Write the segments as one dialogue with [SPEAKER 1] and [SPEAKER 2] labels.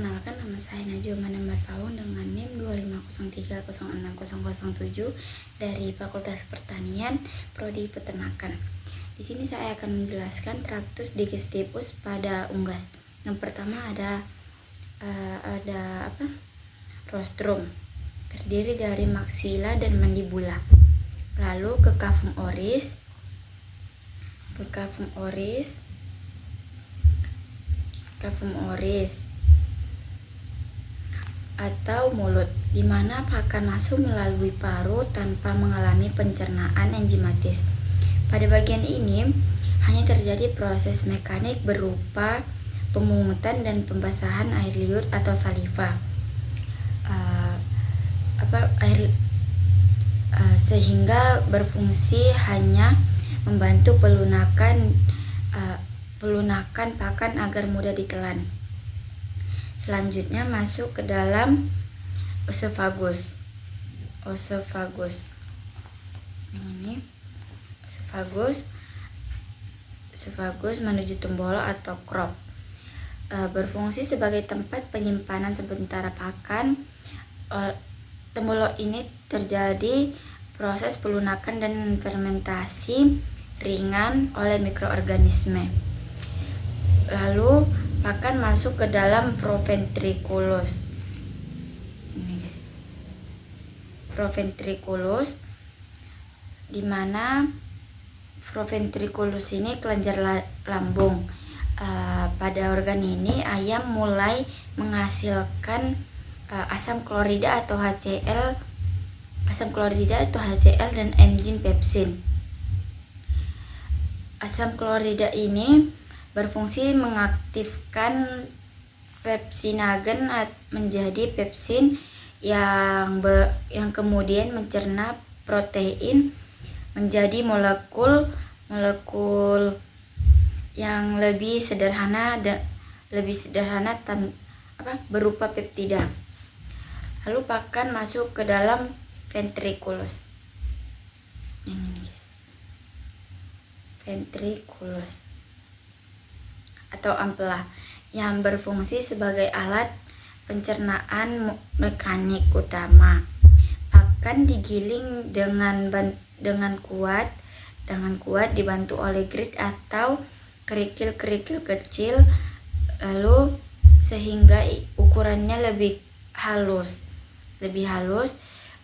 [SPEAKER 1] Perkenalkan, nama saya Najwa Manambar Paun dengan NIM 250306007 dari Fakultas Pertanian, Prodi Peternakan. Di sini saya akan menjelaskan traktus digestikus pada unggas. Yang pertama ada rostrum, terdiri dari maksila dan mandibula. Lalu ke cavum oris atau mulut, di mana pakan masuk melalui paru tanpa mengalami pencernaan enzimatis. Pada bagian ini hanya terjadi proses mekanik berupa pemungutan dan pembasahan air liur atau saliva, sehingga berfungsi hanya membantu pelunakan pakan agar mudah ditelan. Selanjutnya masuk ke dalam oesophagus. Ini oesophagus menuju tumbolo atau crop. Berfungsi sebagai tempat penyimpanan sementara pakan. Tumbolo ini terjadi proses pelunakan dan fermentasi ringan oleh mikroorganisme. Lalu pakan masuk ke dalam proventriculus. Ini guys, proventriculus, di mana proventriculus ini kelenjar lambung. Pada organ ini ayam mulai menghasilkan asam klorida atau HCl dan enzim pepsin. Asam klorida ini berfungsi mengaktifkan pepsinagen menjadi pepsin yang kemudian mencerna protein menjadi molekul yang lebih sederhana berupa peptida. Lalu pakan masuk ke dalam ventriculus. Yang ini guys, ventriculus atau ampela, yang berfungsi sebagai alat pencernaan mekanik utama. Pakan digiling dengan kuat dibantu oleh grid atau kerikil-kerikil kecil, lalu sehingga ukurannya lebih halus.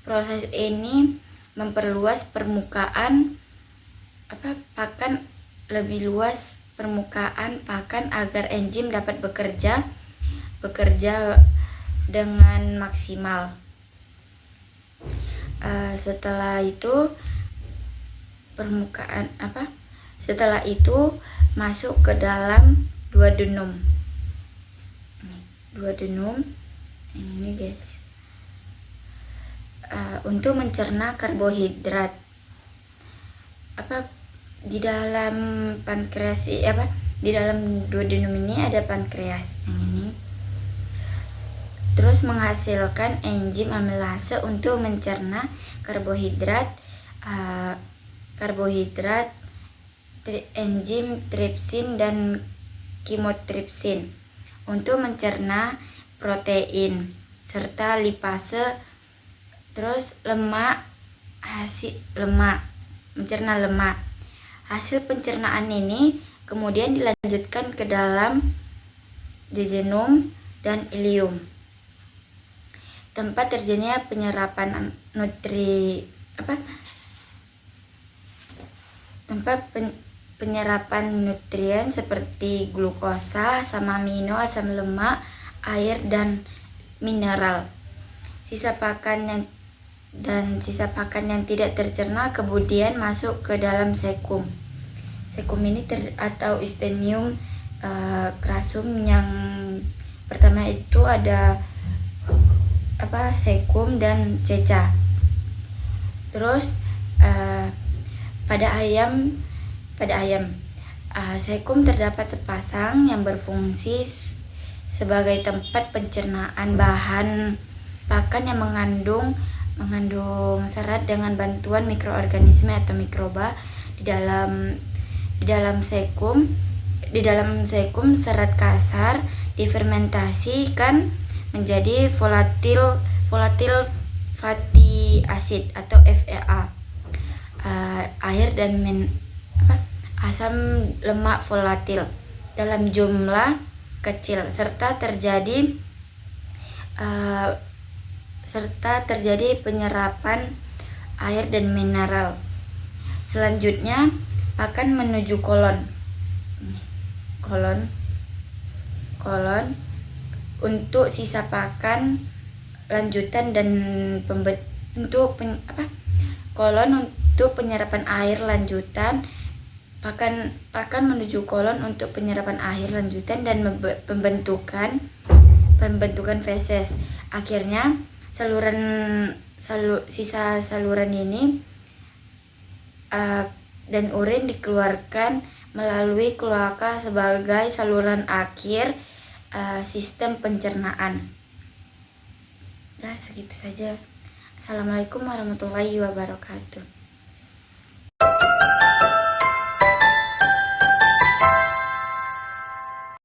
[SPEAKER 1] Proses ini memperluas permukaan pakan, lebih luas permukaan pakan agar enzim dapat bekerja dengan maksimal. Setelah itu masuk ke dalam duodenum. Ini guys, untuk mencerna karbohidrat. Di dalam pankreas di dalam duodenum ini ada pankreas yang ini. Terus menghasilkan enzim amilase untuk mencerna karbohidrat, enzim tripsin dan kimotripsin untuk mencerna protein serta lipase. Terus mencerna lemak. Hasil pencernaan ini kemudian dilanjutkan ke dalam jejunum dan ileum, tempat terjadinya penyerapan nutrien seperti glukosa, asam amino, asam lemak, air dan mineral. Sisa pakan yang tidak tercerna kemudian masuk ke dalam sekum. Sekum ini atau Oestinium crassum. Yang pertama itu ada sekum dan ceca. Terus pada ayam sekum terdapat sepasang yang berfungsi sebagai tempat pencernaan bahan pakan yang mengandung serat dengan bantuan mikroorganisme atau mikroba. Di dalam sekum serat kasar difermentasi kan menjadi volatil fatty acid atau FAA, air dan asam lemak volatil dalam jumlah kecil, serta terjadi penyerapan air dan mineral. Selanjutnya akan menuju kolon untuk sisa pakan lanjutan dan kolon untuk penyerapan air lanjutan, pakan menuju kolon untuk penyerapan air lanjutan dan pembentukan feses. Akhirnya sisa saluran ini dan urin dikeluarkan melalui kloaka sebagai saluran akhir sistem pencernaan. Ya, segitu saja. Assalamualaikum warahmatullahi wabarakatuh.